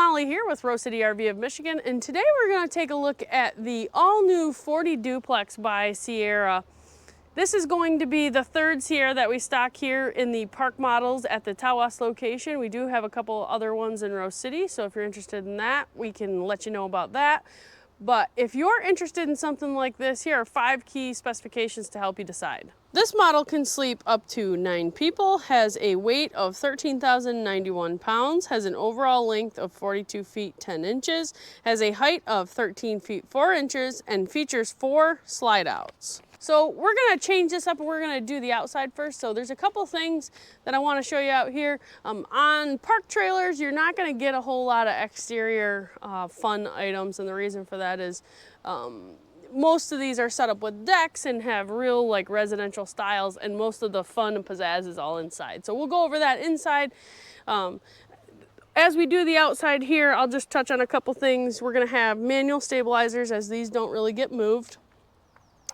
Molly here with Rose City RV of Michigan, and today we're going to take a look at the all-new 40 Duplex by Sierra. This is going to be the third Sierra that we stock here in the park models at the Tawas location. We do have a couple other ones in Rose City, so if you're interested in that, we can let you know about that. But if you're interested in something like this, here are 5 key specifications to help you decide. This model can sleep up to 9 people, has a weight of 13,091 pounds, has an overall length of 42 feet 10 inches, has a height of 13 feet 4 inches, and features 4 slide outs. So we're gonna change this up and we're gonna do the outside first. So there's a couple things that I wanna show you out here. On park trailers, you're not gonna get a whole lot of exterior fun items, and the reason for that is most of these are set up with decks and have real like residential styles, and most of the fun and pizzazz is all inside. So we'll go over that inside. As we do the outside here, I'll just touch on a couple things. We're gonna have manual stabilizers, as these don't really get moved.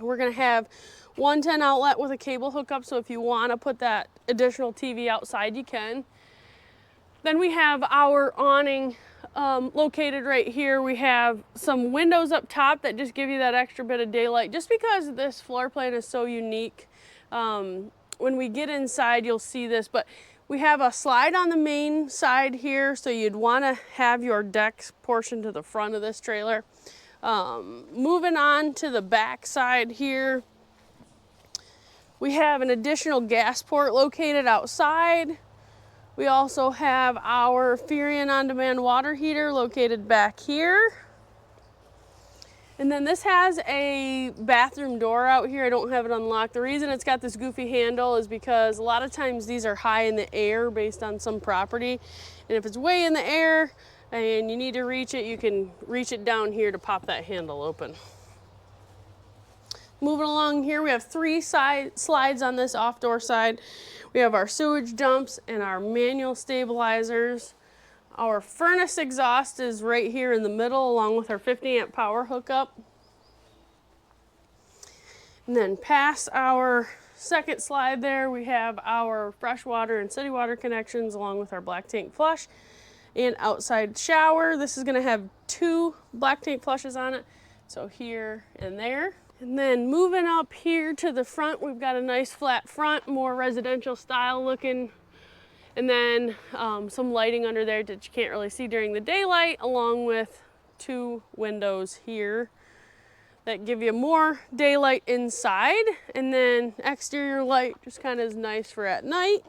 We're gonna have 110 outlet with a cable hookup, so if you wanna put that additional TV outside, you can. Then we have our awning located right here. We have some windows up top that just give you that extra bit of daylight, just because this floor plan is so unique. When we get inside, you'll see this, but we have a slide on the main side here, so you'd wanna have your deck portion to the front of this trailer. Moving on to the back side here, we have an additional gas port located outside. We also have our Furion on-demand water heater located back here. And then this has a bathroom door out here. I don't have it unlocked. The reason it's got this goofy handle is because a lot of times these are high in the air based on some property. And if it's way in the air and you need to reach it, you can reach it down here to pop that handle open. Moving along here, we have 3 slides on this off-door side. We have our sewage dumps and our manual stabilizers. Our furnace exhaust is right here in the middle, along with our 50 amp power hookup. And then past our second slide there, we have our freshwater and city water connections, along with our black tank flush and outside shower. This is gonna have 2 black tank flushes on it, so here and there. And then moving up here to the front, we've got a nice flat front, more residential style looking. And then some lighting under there that you can't really see during the daylight, along with 2 windows here that give you more daylight inside. And then exterior light just kind of is nice for at night.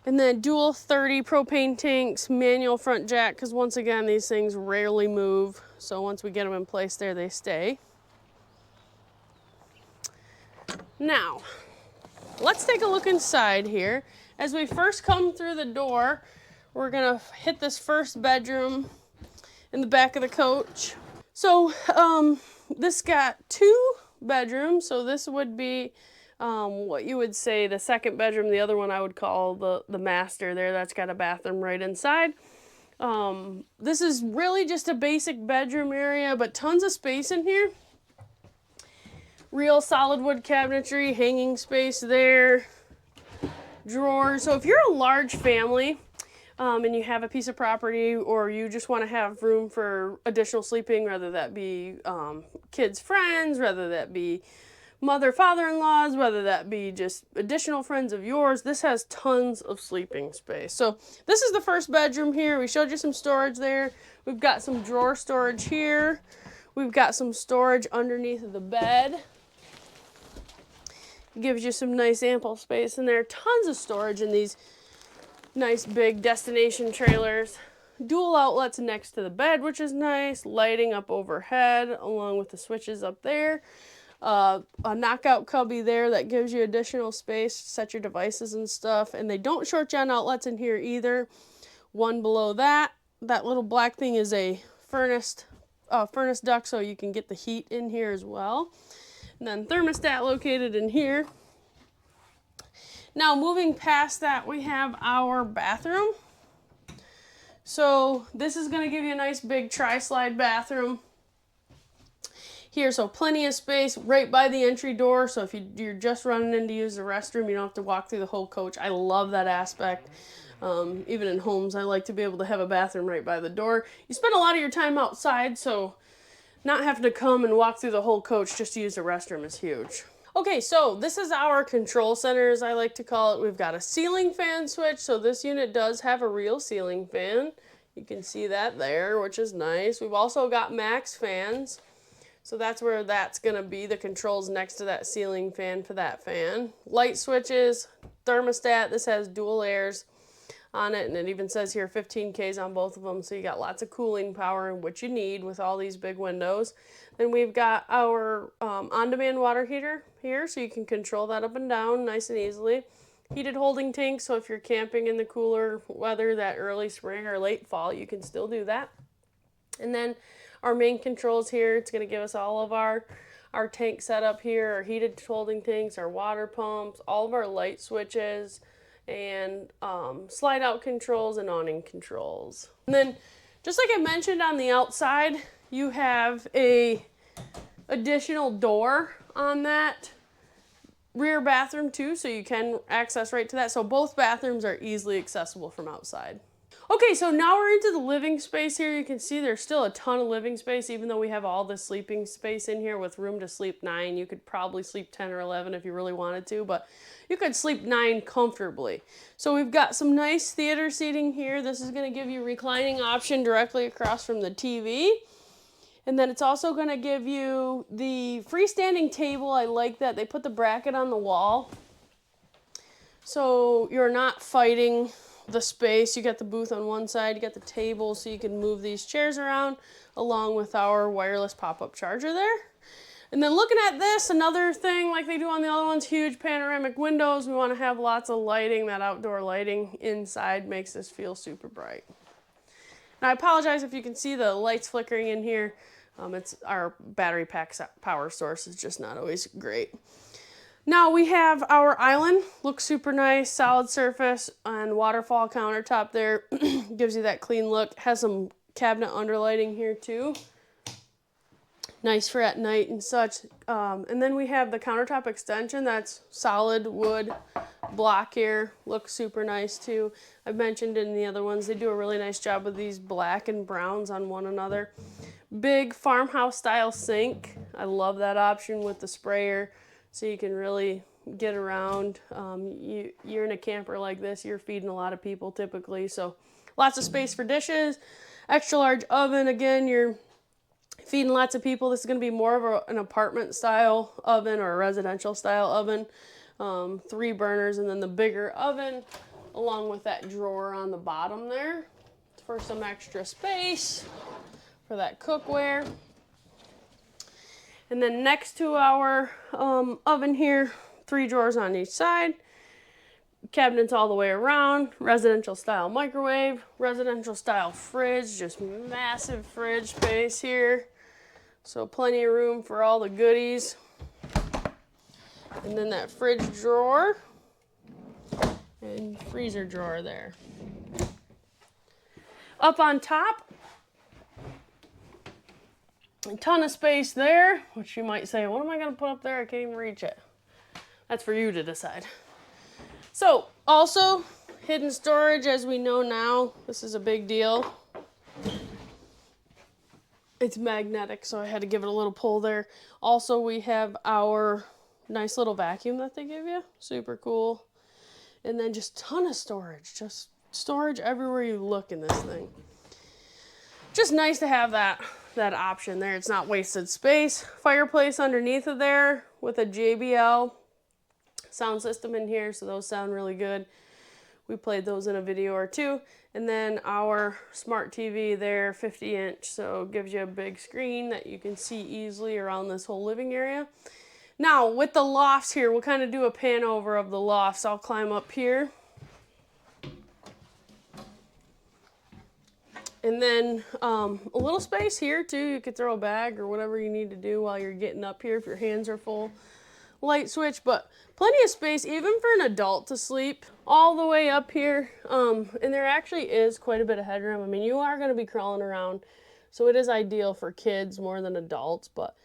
And then dual 30 propane tanks, manual front jack, because once again, these things rarely move. So once we get them in place there, they stay. Now, let's take a look inside here. As we first come through the door, we're gonna hit this first bedroom in the back of the coach. So this got 2 bedrooms, so this would be what you would say the second bedroom. The other one I would call the master there. That's got a bathroom right inside. This is really just a basic bedroom area, but tons of space in here. Real solid wood cabinetry, hanging space there, drawers. So if you're a large family and you have a piece of property, or you just want to have room for additional sleeping, whether that be kids' friends, whether that be mother, father-in-laws, whether that be just additional friends of yours, this has tons of sleeping space. So this is the first bedroom here. We showed you some storage there. We've got some drawer storage here. We've got some storage underneath of the bed. It gives you some nice ample space in there. Tons of storage in these nice big destination trailers. Dual outlets next to the bed, which is nice. Lighting up overhead along with the switches up there. A knockout cubby there that gives you additional space to set your devices and stuff. And they don't short you on outlets in here either. One below that. That little black thing is a furnace duct, so you can get the heat in here as well. And then thermostat located in here. Now moving past that, we have our bathroom. So this is going to give you a nice big tri-slide bathroom here, so plenty of space right by the entry door. So if you're just running in to use the restroom, you don't have to walk through the whole coach. I love that aspect. Even in homes, I like to be able to have a bathroom right by the door. You spend a lot of your time outside, so not having to come and walk through the whole coach just to use the restroom is huge. Okay, so this is our control center, as I like to call it. We've got a ceiling fan switch, so this unit does have a real ceiling fan. You can see that there, which is nice. We've also got max fans, so that's where that's going to be. The controls next to that ceiling fan for that fan. Light switches, thermostat. This has dual airs on it, and it even says here 15 Ks on both of them, so you got lots of cooling power, which you need with all these big windows. Then we've got our on-demand water heater here, so you can control that up and down nice and easily. Heated holding tank, so if you're camping in the cooler weather, that early spring or late fall, you can still do that. And then our main controls here, it's going to give us all of our tank setup here, our heated holding tanks, our water pumps, all of our light switches, and slide out controls and awning controls. And then, just like I mentioned on the outside, you have a additional door on that rear bathroom too, so you can access right to that. So both bathrooms are easily accessible from outside. Okay, so now we're into the living space here. You can see there's still a ton of living space, even though we have all this sleeping space in here with room to sleep 9. You could probably sleep 10 or 11 if you really wanted to, but you could sleep 9 comfortably. So we've got some nice theater seating here. This is going to give you a reclining option directly across from the TV. And then it's also going to give you the freestanding table. I like that. They put the bracket on the wall, so you're not fighting the space. You got the booth on one side, you got the table, so you can move these chairs around along with our wireless pop-up charger there. And then looking at this, another thing like they do on the other ones, huge panoramic windows. We want to have lots of lighting. That outdoor lighting inside makes this feel super bright. Now I apologize if you can see the lights flickering in here. It's our battery pack power source is just not always great. Now we have our island, looks super nice, solid surface and waterfall countertop there. Gives you that clean look. Has some cabinet underlighting here too. Nice for at night and such. And then we have the countertop extension that's solid wood block here. Looks super nice too. I've mentioned in the other ones, they do a really nice job with these black and browns on one another. Big farmhouse style sink. I love that option with the sprayer, so you can really get around. You're in a camper like this, you're feeding a lot of people typically, so lots of space for dishes. Extra large oven, again, you're feeding lots of people. This is going to be more of an apartment style oven or a residential style oven. 3 burners, and then the bigger oven along with that drawer on the bottom there for some extra space for that cookware. And then next to our oven here, 3 drawers on each side, cabinets all the way around, residential style microwave, residential style fridge, just massive fridge space here. So plenty of room for all the goodies. And then that fridge drawer and freezer drawer there. Up on top, a ton of space there, which you might say, what am I going to put up there? I can't even reach it. That's for you to decide. So, also, hidden storage, as we know now, this is a big deal. It's magnetic, so I had to give it a little pull there. Also, we have our nice little vacuum that they give you. Super cool. And then just ton of storage. Just storage everywhere you look in this thing. Just nice to have that option there. It's not wasted space. Fireplace underneath of there with a JBL sound system in here, so those sound really good. We played those in a video or two. And then our smart TV there, 50-inch, so it gives you a big screen that you can see easily around this whole living area. Now, with the lofts here, we'll kind of do a pan over of the lofts. I'll climb up here. And then a little space here too. You could throw a bag or whatever you need to do while you're getting up here if your hands are full. Light switch, but plenty of space even for an adult to sleep all the way up here. And there actually is quite a bit of headroom. I mean, you are going to be crawling around, so it is ideal for kids more than adults, but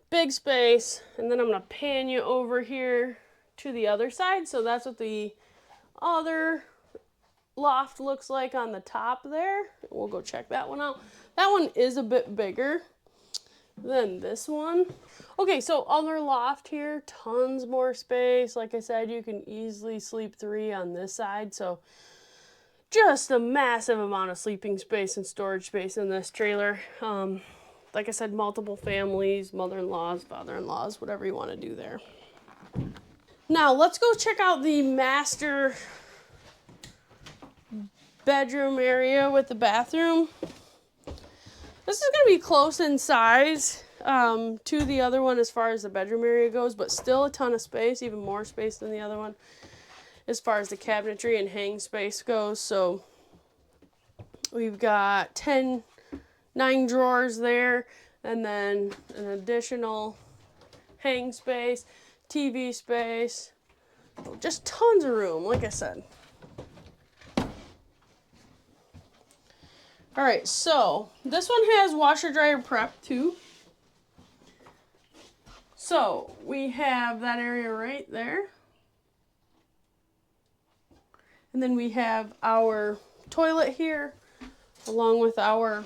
big space. And then I'm going to pan you over here to the other side. So that's what the other loft looks like on the top there. We'll go check that one out. That one is a bit bigger than this one. Okay, so other loft here, tons more space. Like I said, you can easily sleep 3 on this side, so just a massive amount of sleeping space and storage space in this trailer. Like I said, multiple families, mother-in-laws, father-in-laws, whatever you want to do there. Now, let's go check out the master bedroom area with the bathroom. This is going to be close in size to the other one as far as the bedroom area goes, but still a ton of space, even more space than the other one as far as the cabinetry and hang space goes. So we've got 9 drawers there, and then an additional hang space, TV space, just tons of room, like I said. All right, so this one has washer dryer prep too. So we have that area right there. And then we have our toilet here, along with our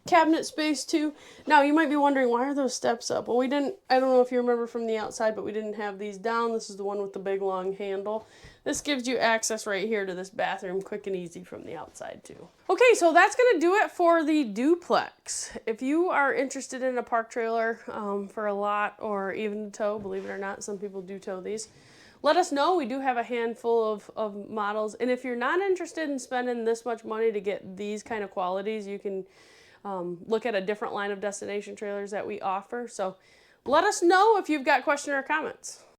cabinet space too. Now you might be wondering, why are those steps up? Well, I don't know if you remember from the outside, but we didn't have these down. This is the one with the big long handle. This gives you access right here to this bathroom, quick and easy from the outside too. Okay, so that's gonna do it for the duplex. If you are interested in a park trailer for a lot or even tow, believe it or not, some people do tow these, let us know. We do have a handful of models. And if you're not interested in spending this much money to get these kind of qualities, you can look at a different line of destination trailers that we offer. So let us know if you've got questions or comments.